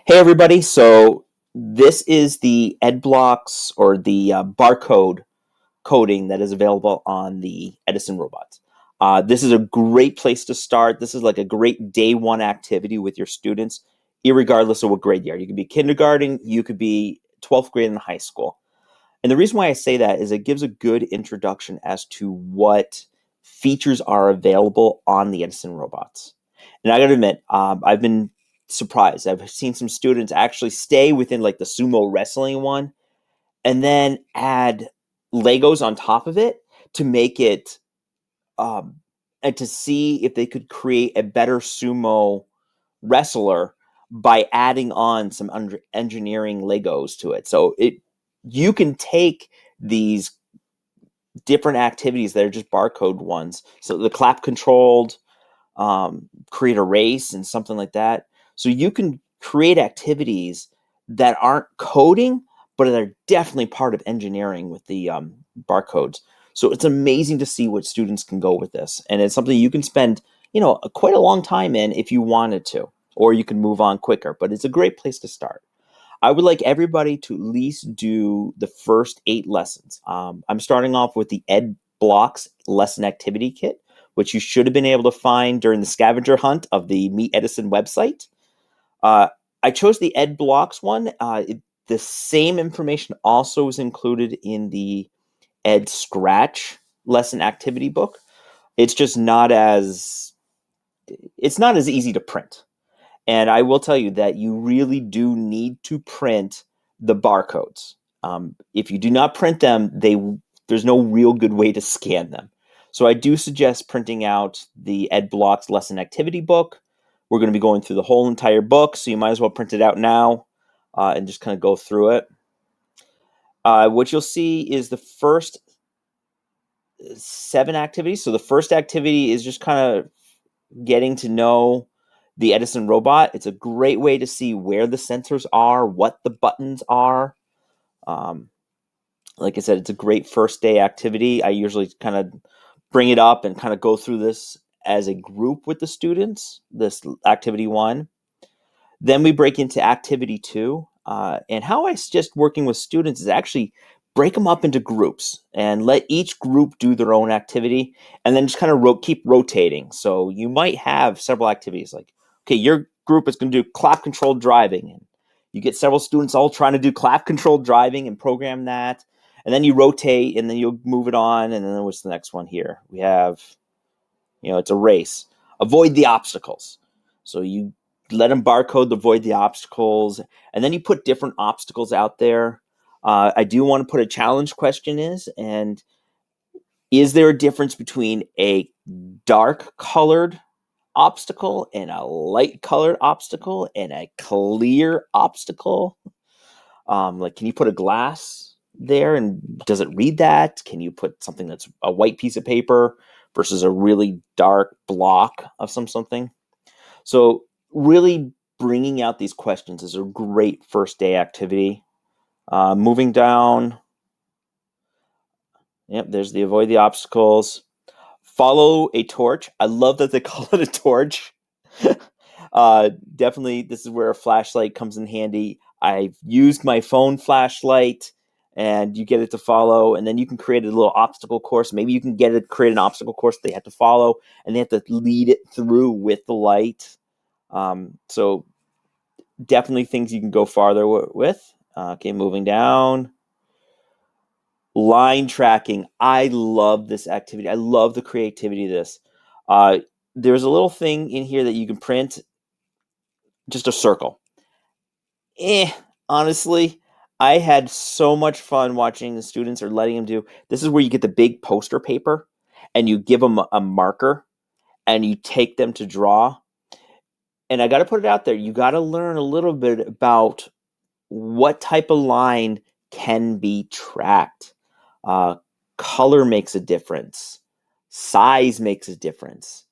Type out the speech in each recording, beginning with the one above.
Hey everybody, so this is the EdBlocks or the barcode coding that is available on the Edison robots. This is a great place to start. This is like a great day one activity with your students, irregardless of what grade you are. You could be kindergarten, you could be 12th grade in high school. And the reason why I say that is it gives a good introduction as to what features are available on the Edison robots. And I got to admit, I've been surprised. I've seen some students actually stay within like the sumo wrestling one and then add Legos on top of it to make it and to see if they could create a better sumo wrestler by adding on some engineering Legos to it. So you can take these different activities that are just barcode ones. So the clap controlled, create a race and something like that. So you can create activities that aren't coding, but are definitely part of engineering with the barcodes. So it's amazing to see what students can go with this. And it's something you can spend, quite a long time in if you wanted to, or you can move on quicker, but it's a great place to start. I would like everybody to at least do the first 8 lessons. I'm starting off with the Ed Blocks lesson activity kit, which you should have been able to find during the scavenger hunt of the Meet Edison website. I chose the Ed Blocks one. The same information also is included in the Ed Scratch lesson activity book. It's just not as easy to print. And I will tell you that you really do need to print the barcodes. If you do not print them, there's no real good way to scan them. So I do suggest printing out the Ed Blocks lesson activity book. We're going to be going through the whole entire book, so you might as well print it out now and just kind of go through it. What you'll see is the first 7 activities. So the first activity is just kind of getting to know the Edison robot. It's a great way to see where the sensors are, what the buttons are. Like I said, it's a great first day activity. I usually kind of bring it up and kind of go through this as a group with the students, this activity 1. Then we break into activity 2. And how I suggest working with students is actually break them up into groups and let each group do their own activity and then just kind of keep rotating. So you might have several activities like, okay, your group is going to do clap controlled driving. And you get several students all trying to do clap controlled driving and program that. And then you rotate and then you'll move it on. And then what's the next one here? We have, it's a race. Avoid the obstacles. So you let them barcode avoid the obstacles. And then you put different obstacles out there. I do want to put a challenge question and is there a difference between a dark colored obstacle and a light colored obstacle and a clear obstacle? Like, can you put a glass there and does it read that? Can you put something that's a white piece of paper versus a really dark block of something? So really bringing out these questions is a great first day activity. Moving down. Yep, there's the avoid the obstacles. Follow a torch. I love that they call it a torch. Definitely, this is where a flashlight comes in handy. I've used my phone flashlight, and you get it to follow, and then you can create a little obstacle course. Maybe you can create an obstacle course they have to follow, and they have to lead it through with the light. So definitely things you can go farther with. Okay, moving down. Line tracking. I love this activity. I love the creativity of this. There's a little thing in here that you can print, just a circle. Honestly, I had so much fun watching the students or letting them do. This is where you get the big poster paper and you give them a marker and you take them to draw. And I got to put it out there. You got to learn a little bit about what type of line can be tracked. Color makes a difference. Size makes a difference.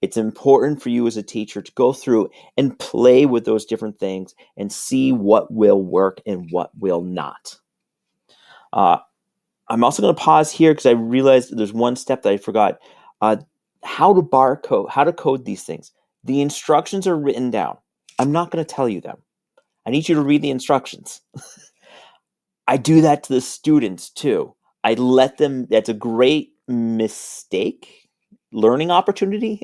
It's important for you as a teacher to go through and play with those different things and see what will work and what will not. I'm also going to pause here because I realized there's one step that I forgot. How to code these things. The instructions are written down. I'm not going to tell you them. I need you to read the instructions. I do that to the students too. I let them, that's a great learning opportunity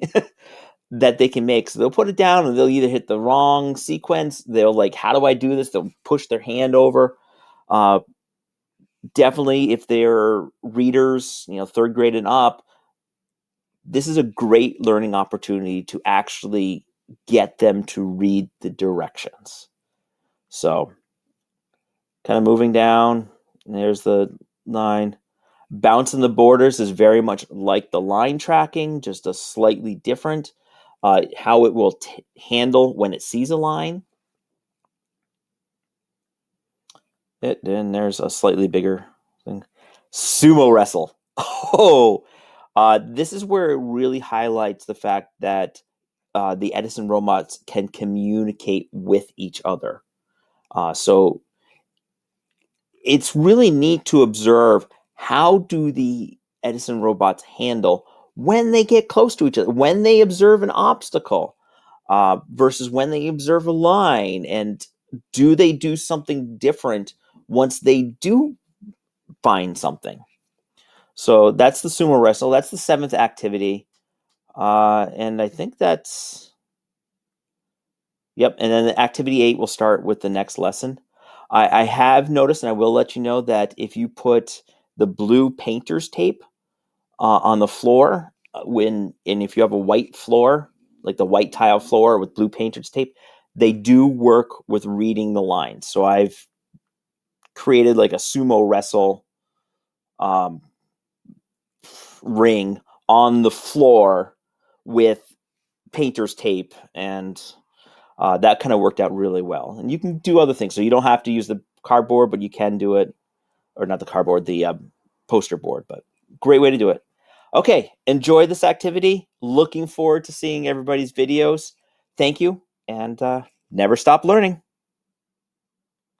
that they can make. So they'll put it down and they'll either hit the wrong sequence. They'll like, how do I do this? They'll push their hand over. Definitely if they're readers, third grade and up, this is a great learning opportunity to actually get them to read the directions. So kind of moving down, and there's the line. Bouncing the borders is very much like the line tracking, just a slightly different. How it will handle when it sees a line. Then there's a slightly bigger thing. Sumo wrestle. Oh, this is where it really highlights the fact that the Edison robots can communicate with each other. So it's really neat to observe how do the Edison robots handle when they get close to each other, when they observe an obstacle versus when they observe a line, and do they do something different once they do find something. So that's the sumo wrestle. That's the 7th activity. And I think that's, yep. And then the activity 8 will start with the next lesson. I have noticed, and I will let you know, that if you put the blue painter's tape on the floor, and if you have a white floor, like the white tile floor with blue painter's tape, they do work with reading the lines. So I've created like a sumo wrestle ring on the floor with painter's tape, and that kind of worked out really well. And you can do other things, so you don't have to use the cardboard, but you can do it, or not the cardboard, the poster board. But great way to do it. Okay, enjoy this activity. Looking forward to seeing everybody's videos. Thank you, and never stop learning.